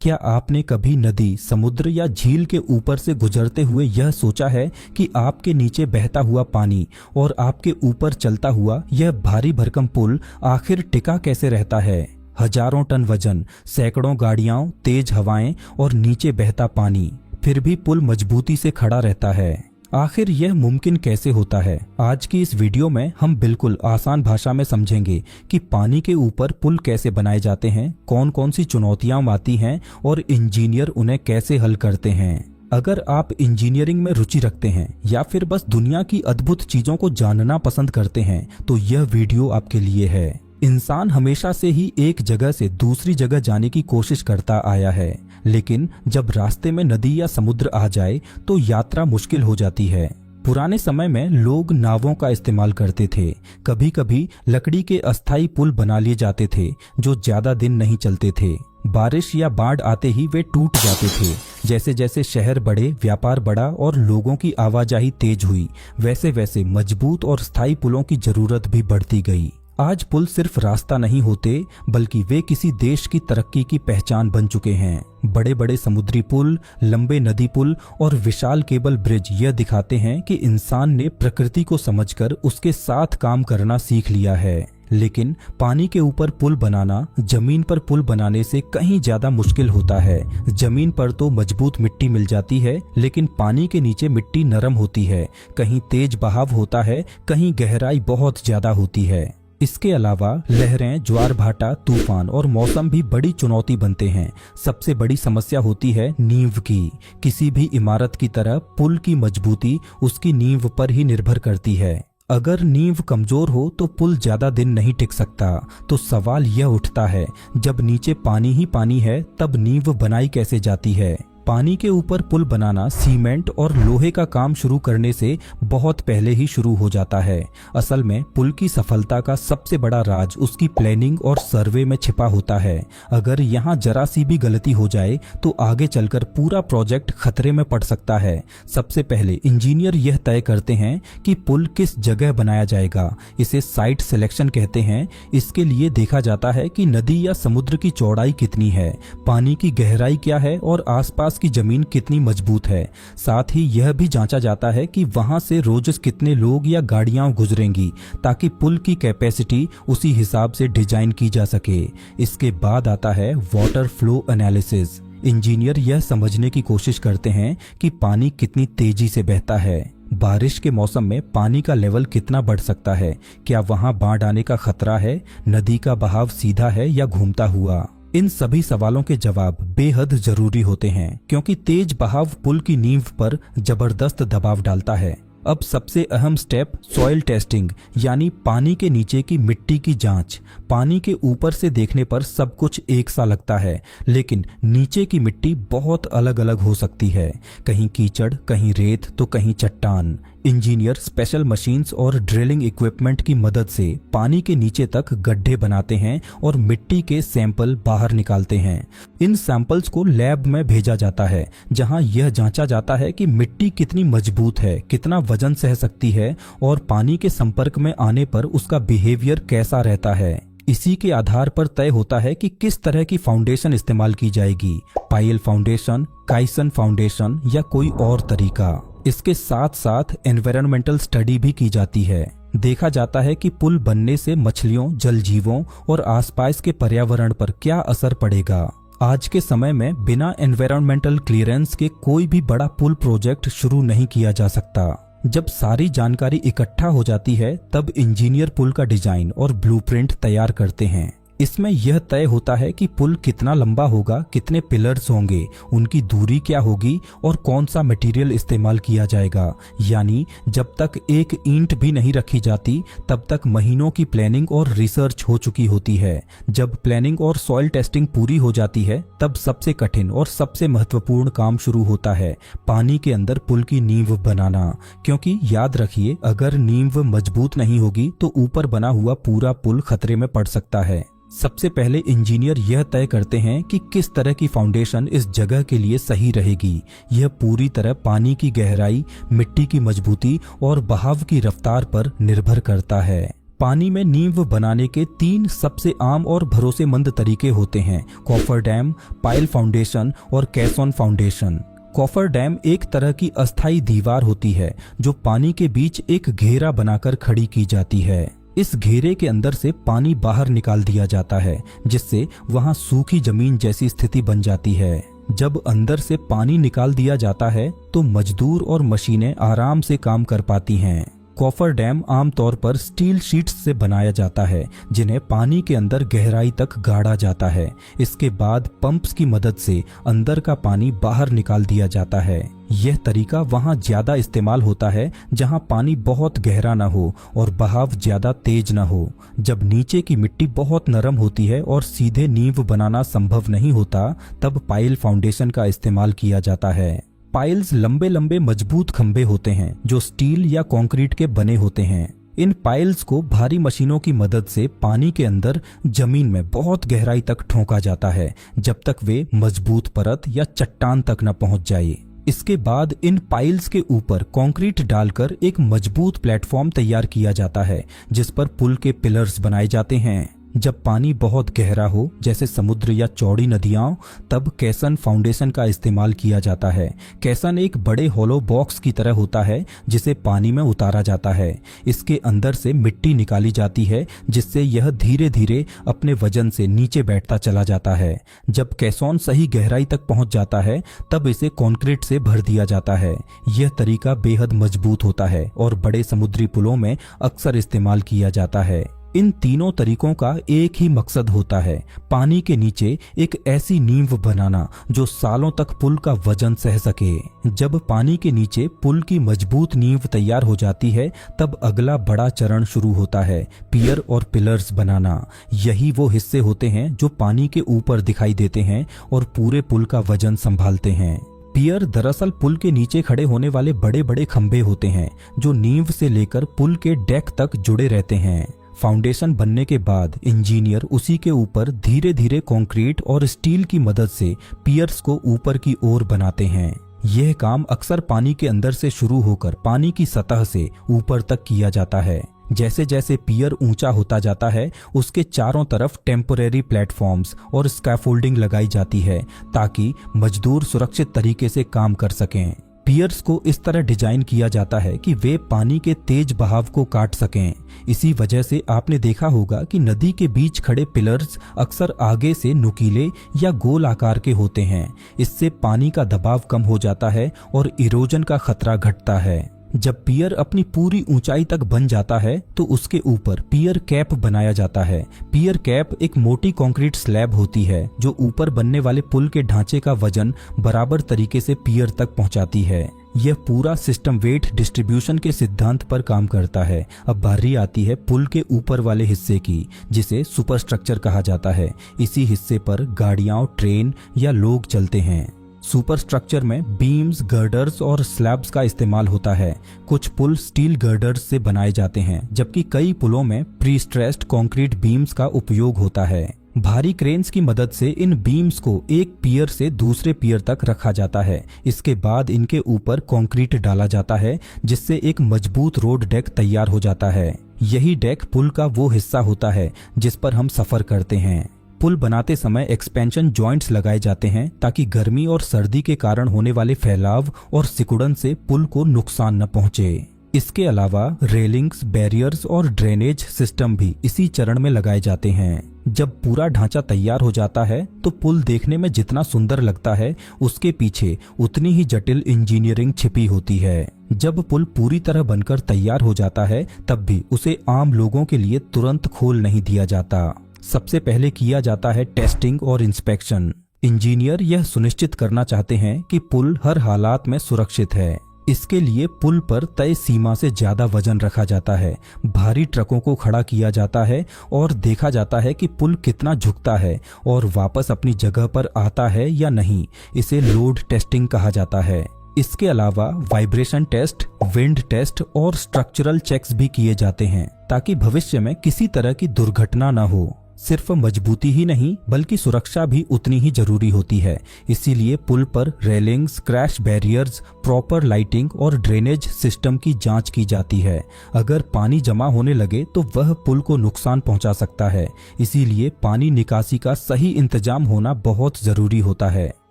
क्या आपने कभी नदी, समुद्र या झील के ऊपर से गुजरते हुए यह सोचा है कि आपके नीचे बहता हुआ पानी और आपके ऊपर चलता हुआ यह भारी भरकम पुल आखिर टिका कैसे रहता है? हजारों टन वजन, सैकड़ों गाड़ियां, तेज हवाएं और नीचे बहता पानी, फिर भी पुल मजबूती से खड़ा रहता है। आखिर यह मुमकिन कैसे होता है? आज की इस वीडियो में हम बिल्कुल आसान भाषा में समझेंगे कि पानी के ऊपर पुल कैसे बनाए जाते हैं, कौन कौन सी चुनौतियां आती हैं और इंजीनियर उन्हें कैसे हल करते हैं। अगर आप इंजीनियरिंग में रुचि रखते हैं या फिर बस दुनिया की अद्भुत चीजों को जानना पसंद करते हैं तो यह वीडियो आपके लिए है। इंसान हमेशा से ही एक जगह से दूसरी जगह जाने की कोशिश करता आया है, लेकिन जब रास्ते में नदी या समुद्र आ जाए तो यात्रा मुश्किल हो जाती है। पुराने समय में लोग नावों का इस्तेमाल करते थे। कभी कभी लकड़ी के अस्थायी पुल बना लिए जाते थे जो ज्यादा दिन नहीं चलते थे। बारिश या बाढ़ आते ही वे टूट जाते थे। जैसे जैसे शहर बढ़े, व्यापार बढ़ा और लोगों की आवाजाही तेज हुई, वैसे वैसे मजबूत और स्थायी पुलों की जरूरत भी बढ़ती गई। आज पुल सिर्फ रास्ता नहीं होते, बल्कि वे किसी देश की तरक्की की पहचान बन चुके हैं। बड़े बड़े समुद्री पुल, लंबे नदी पुल और विशाल केबल ब्रिज यह दिखाते हैं कि इंसान ने प्रकृति को समझकर उसके साथ काम करना सीख लिया है। लेकिन पानी के ऊपर पुल बनाना जमीन पर पुल बनाने से कहीं ज्यादा मुश्किल होता है। जमीन पर तो मजबूत मिट्टी मिल जाती है, लेकिन पानी के नीचे मिट्टी नरम होती है। कहीं तेज बहाव होता है, कहीं गहराई बहुत ज्यादा होती है। इसके अलावा लहरें, ज्वार भाटा, तूफान और मौसम भी बड़ी चुनौती बनते हैं। सबसे बड़ी समस्या होती है नींव की। किसी भी इमारत की तरह पुल की मजबूती उसकी नींव पर ही निर्भर करती है। अगर नींव कमजोर हो तो पुल ज्यादा दिन नहीं टिक सकता। तो सवाल यह उठता है, जब नीचे पानी ही पानी है तब नींव बनाई कैसे जाती है? पानी के ऊपर पुल बनाना सीमेंट और लोहे का काम शुरू करने से बहुत पहले ही शुरू हो जाता है। असल में पुल की सफलता का सबसे बड़ा राज उसकी प्लानिंग और सर्वे में छिपा होता है। अगर यहाँ जरा सी भी गलती हो जाए तो आगे चलकर पूरा प्रोजेक्ट खतरे में पड़ सकता है। सबसे पहले इंजीनियर यह तय करते हैं कि पुल किस जगह बनाया जाएगा। इसे साइट सिलेक्शन कहते हैं। इसके लिए देखा जाता है कि नदी या समुद्र की चौड़ाई कितनी है, पानी की गहराई क्या है और आसपास की जमीन कितनी मजबूत है। साथ ही यह भी जांचा जाता है कि वहां से रोज कितने लोग या गाड़ियां गुजरेंगी, ताकि पुल की कैपेसिटी उसी हिसाब से डिजाइन की जा सके। इसके बाद आता है वाटर फ्लो एनालिसिस। इंजीनियर यह समझने की कोशिश करते हैं कि पानी कितनी तेजी से बहता है। बारिश के मौसम में पानी का लेवल कितना बढ़ सकता है? क्या वहां बाढ़ आने का खतरा है? नदी का बहाव सीधा है या घूमता हुआ? इन सभी सवालों के जवाब बेहद जरूरी होते हैं, क्योंकि तेज बहाव पुल की नींव पर जबरदस्त दबाव डालता है। अब सबसे अहम स्टेप सॉइल टेस्टिंग, यानी पानी के नीचे की मिट्टी की जांच। पानी के ऊपर से देखने पर सब कुछ एक सा लगता है, लेकिन नीचे की मिट्टी बहुत अलग अलग हो सकती है। कहीं कीचड़, कहीं रेत तो कहीं चट्टान। इंजीनियर स्पेशल मशीन्स और ड्रिलिंग इक्विपमेंट की मदद से पानी के नीचे तक गड्ढे बनाते हैं और मिट्टी के सैंपल बाहर निकालते हैं। इन सैंपल्स को लैब में भेजा जाता है, जहां यह जांचा जाता है कि मिट्टी कितनी मजबूत है, कितना वजन सह सकती है और पानी के संपर्क में आने पर उसका बिहेवियर कैसा रहता है। इसी के आधार पर तय होता है कि किस तरह की फाउंडेशन इस्तेमाल की जाएगी, पाइल फाउंडेशन, काइसन फाउंडेशन या कोई और तरीका। इसके साथ साथ एनवायरमेंटल स्टडी भी की जाती है। देखा जाता है कि पुल बनने से मछलियों, जल जीवों और आसपास के पर्यावरण पर क्या असर पड़ेगा। आज के समय में बिना एनवायरमेंटल क्लियरेंस के कोई भी बड़ा पुल प्रोजेक्ट शुरू नहीं किया जा सकता। जब सारी जानकारी इकट्ठा हो जाती है तब इंजीनियर पुल का डिजाइन और ब्लूप्रिंट तैयार करते हैं। इसमें यह तय होता है कि पुल कितना लंबा होगा, कितने पिलर्स होंगे, उनकी दूरी क्या होगी और कौन सा मटेरियल इस्तेमाल किया जाएगा। यानी जब तक एक ईंट भी नहीं रखी जाती तब तक महीनों की प्लानिंग और रिसर्च हो चुकी होती है। जब प्लानिंग और सॉइल टेस्टिंग पूरी हो जाती है तब सबसे कठिन और सबसे महत्वपूर्ण काम शुरू होता है, पानी के अंदर पुल की नींव बनाना। क्योंकि याद रखिए, अगर नींव मजबूत नहीं होगी तो ऊपर बना हुआ पूरा पुल खतरे में पड़ सकता है। सबसे पहले इंजीनियर यह तय करते हैं कि किस तरह की फाउंडेशन इस जगह के लिए सही रहेगी। यह पूरी तरह पानी की गहराई, मिट्टी की मजबूती और बहाव की रफ्तार पर निर्भर करता है। पानी में नींव बनाने के 3 सबसे आम और भरोसेमंद तरीके होते हैं: कॉफर डैम, पाइल फाउंडेशन और कैसॉन फाउंडेशन। कॉफर डैम एक तरह की अस्थायी दीवार होती है जो पानी के बीच एक घेरा बनाकर खड़ी की जाती है। इस घेरे के अंदर से पानी बाहर निकाल दिया जाता है, जिससे वहां सूखी जमीन जैसी स्थिति बन जाती है। जब अंदर से पानी निकाल दिया जाता है तो मजदूर और मशीनें आराम से काम कर पाती हैं। कॉफर डैम आमतौर पर स्टील शीट्स से बनाया जाता है, जिन्हें पानी के अंदर गहराई तक गाड़ा जाता है। इसके बाद पंप्स की मदद से अंदर का पानी बाहर निकाल दिया जाता है। यह तरीका वहां ज्यादा इस्तेमाल होता है जहां पानी बहुत गहरा न हो और बहाव ज्यादा तेज न हो। जब नीचे की मिट्टी बहुत नरम होती है और सीधे नींव बनाना संभव नहीं होता, तब पाइल फाउंडेशन का इस्तेमाल किया जाता है। पाइल्स लंबे लंबे मजबूत खंभे होते हैं जो स्टील या कंक्रीट के बने होते हैं। इन पाइल्स को भारी मशीनों की मदद से पानी के अंदर जमीन में बहुत गहराई तक ठोका जाता है, जब तक वे मजबूत परत या चट्टान तक न पहुंच जाए। इसके बाद इन पाइल्स के ऊपर कंक्रीट डालकर एक मजबूत प्लेटफॉर्म तैयार किया जाता है, जिस पर पुल के पिलर्स बनाए जाते हैं। जब पानी बहुत गहरा हो, जैसे समुद्र या चौड़ी नदियां, तब कैसन फाउंडेशन का इस्तेमाल किया जाता है। कैसन एक बड़े होलो बॉक्स की तरह होता है जिसे पानी में उतारा जाता है। इसके अंदर से मिट्टी निकाली जाती है, जिससे यह धीरे धीरे अपने वजन से नीचे बैठता चला जाता है। जब कैसॉन सही गहराई तक पहुंच जाता है, तब इसे कंक्रीट से भर दिया जाता है। यह तरीका बेहद मजबूत होता है और बड़े समुद्री पुलों में अक्सर इस्तेमाल किया जाता है। इन तीनों तरीकों का एक ही मकसद होता है: पानी के नीचे एक ऐसी नींव बनाना जो सालों तक पुल का वजन सह सके। जब पानी के नीचे पुल की मजबूत नींव तैयार हो जाती है, तब अगला बड़ा चरण शुरू होता है: पियर और पिलर्स बनाना। यही वो हिस्से होते हैं जो पानी के ऊपर दिखाई देते हैं और पूरे पुल का वजन संभालते हैं। पियर दरअसल पुल के नीचे खड़े होने वाले बड़े बड़े खंभे होते हैं जो नींव से लेकर पुल के डेक तक जुड़े रहते हैं। फाउंडेशन बनने के बाद इंजीनियर उसी के ऊपर धीरे धीरे कंक्रीट और स्टील की मदद से पियर्स को ऊपर की ओर बनाते हैं। यह काम अक्सर पानी के अंदर से शुरू होकर पानी की सतह से ऊपर तक किया जाता है। जैसे जैसे पियर ऊंचा होता जाता है, उसके चारों तरफ टेम्परेरी प्लेटफॉर्म्स और स्कैफोल्डिंग लगाई जाती है ताकि मजदूर सुरक्षित तरीके से काम कर सकें। पियर्स को इस तरह डिजाइन किया जाता है कि वे पानी के तेज बहाव को काट सकें। इसी वजह से आपने देखा होगा कि नदी के बीच खड़े पिलर्स अक्सर आगे से नुकीले या गोल आकार के होते हैं। इससे पानी का दबाव कम हो जाता है और इरोजन का खतरा घटता है। जब पियर अपनी पूरी ऊंचाई तक बन जाता है तो उसके ऊपर पियर कैप बनाया जाता है। पियर कैप एक मोटी कंक्रीट स्लैब होती है जो ऊपर बनने वाले पुल के ढांचे का वजन बराबर तरीके से पियर तक पहुंचाती है। यह पूरा सिस्टम वेट डिस्ट्रीब्यूशन के सिद्धांत पर काम करता है। अब बारी आती है पुल के ऊपर वाले हिस्से की, जिसे सुपरस्ट्रक्चर कहा जाता है। इसी हिस्से पर गाड़ियां, ट्रेन या लोग चलते हैं। सुपर स्ट्रक्चर में बीम्स, गर्डर्स और स्लैब्स का इस्तेमाल होता है। कुछ पुल स्टील गर्डर्स से बनाए जाते हैं, जबकि कई पुलों में प्री स्ट्रेस्ड कंक्रीट बीम्स का उपयोग होता है। भारी क्रेन्स की मदद से इन बीम्स को एक पियर से दूसरे पियर तक रखा जाता है। इसके बाद इनके ऊपर कंक्रीट डाला जाता है, जिससे एक मजबूत रोड डेक तैयार हो जाता है। यही डेक पुल का वो हिस्सा होता है जिस पर हम सफर करते हैं। पुल बनाते समय एक्सपेंशन जॉइंट्स लगाए जाते हैं ताकि गर्मी और सर्दी के कारण होने वाले फैलाव और सिकुड़न से पुल को नुकसान न पहुंचे। इसके अलावा रेलिंग्स, बैरियर्स और ड्रेनेज सिस्टम भी इसी चरण में लगाए जाते हैं। जब पूरा ढांचा तैयार हो जाता है तो पुल देखने में जितना सुंदर लगता है, उसके पीछे उतनी ही जटिल इंजीनियरिंग छिपी होती है। जब पुल पूरी तरह बनकर तैयार हो जाता है, तब भी उसे आम लोगों के लिए तुरंत खोल नहीं दिया जाता। सबसे पहले किया जाता है टेस्टिंग और इंस्पेक्शन। इंजीनियर यह सुनिश्चित करना चाहते हैं कि पुल हर हालात में सुरक्षित है। इसके लिए पुल पर तय सीमा से ज्यादा वजन रखा जाता है। भारी ट्रकों को खड़ा किया जाता है और देखा जाता है कि पुल कितना झुकता है और वापस अपनी जगह पर आता है या नहीं। इसे लोड टेस्टिंग कहा जाता है। इसके अलावा वाइब्रेशन टेस्ट, विंड टेस्ट और स्ट्रक्चरल चेक्स भी किए जाते हैं ताकि भविष्य में किसी तरह की दुर्घटना न हो। सिर्फ मजबूती ही नहीं बल्कि सुरक्षा भी उतनी ही जरूरी होती है। इसीलिए पुल पर railings, crash barriers, proper lighting और ड्रेनेज सिस्टम की जांच की जाती है। अगर पानी जमा होने लगे तो वह पुल को नुकसान पहुंचा सकता है। इसीलिए पानी निकासी का सही इंतजाम होना बहुत जरूरी होता है।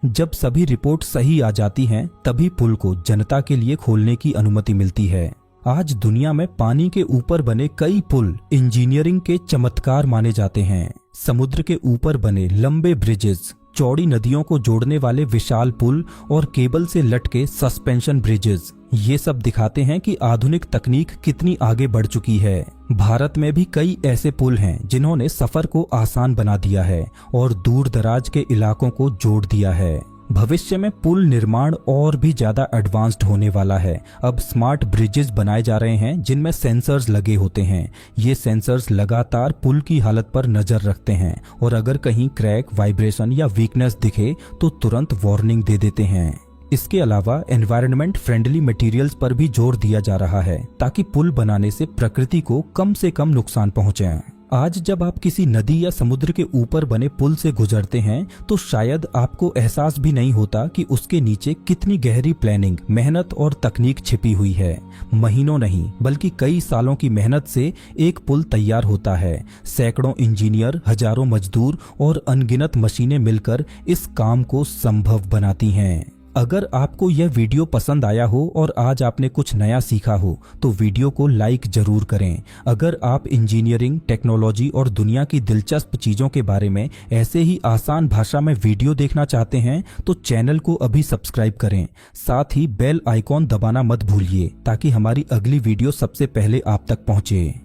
जब सभी रिपोर्ट सही आ जाती हैं, तभी पुल को जनता के लिए खोलने की अनुमति मिलती है। आज दुनिया में पानी के ऊपर बने कई पुल इंजीनियरिंग के चमत्कार माने जाते हैं। समुद्र के ऊपर बने लंबे ब्रिजेस, चौड़ी नदियों को जोड़ने वाले विशाल पुल और केबल से लटके सस्पेंशन ब्रिजेस, ये सब दिखाते हैं कि आधुनिक तकनीक कितनी आगे बढ़ चुकी है। भारत में भी कई ऐसे पुल हैं जिन्होंने सफर को आसान बना दिया है और दूर दराज के इलाकों को जोड़ दिया है। भविष्य में पुल निर्माण और भी ज्यादा एडवांस्ड होने वाला है। अब स्मार्ट ब्रिजेस बनाए जा रहे हैं जिनमें सेंसर्स लगे होते हैं। ये सेंसर्स लगातार पुल की हालत पर नजर रखते हैं और अगर कहीं क्रैक, वाइब्रेशन या वीकनेस दिखे तो तुरंत वार्निंग दे देते हैं। इसके अलावा एनवायरनमेंट फ्रेंडली मटेरियल्स पर भी जोर दिया जा रहा है ताकि पुल बनाने से प्रकृति को कम से कम नुकसान पहुंचे। आज जब आप किसी नदी या समुद्र के ऊपर बने पुल से गुजरते हैं तो शायद आपको एहसास भी नहीं होता कि उसके नीचे कितनी गहरी प्लानिंग, मेहनत और तकनीक छिपी हुई है। महीनों नहीं बल्कि कई सालों की मेहनत से एक पुल तैयार होता है। सैकड़ों इंजीनियर, हजारों मजदूर और अनगिनत मशीनें मिलकर इस काम को संभव बनाती हैं। अगर आपको यह वीडियो पसंद आया हो और आज आपने कुछ नया सीखा हो तो वीडियो को लाइक जरूर करें। अगर आप इंजीनियरिंग, टेक्नोलॉजी और दुनिया की दिलचस्प चीजों के बारे में ऐसे ही आसान भाषा में वीडियो देखना चाहते हैं तो चैनल को अभी सब्सक्राइब करें। साथ ही बेल आइकॉन दबाना मत भूलिए ताकि हमारी अगली वीडियो सबसे पहले आप तक पहुंचे।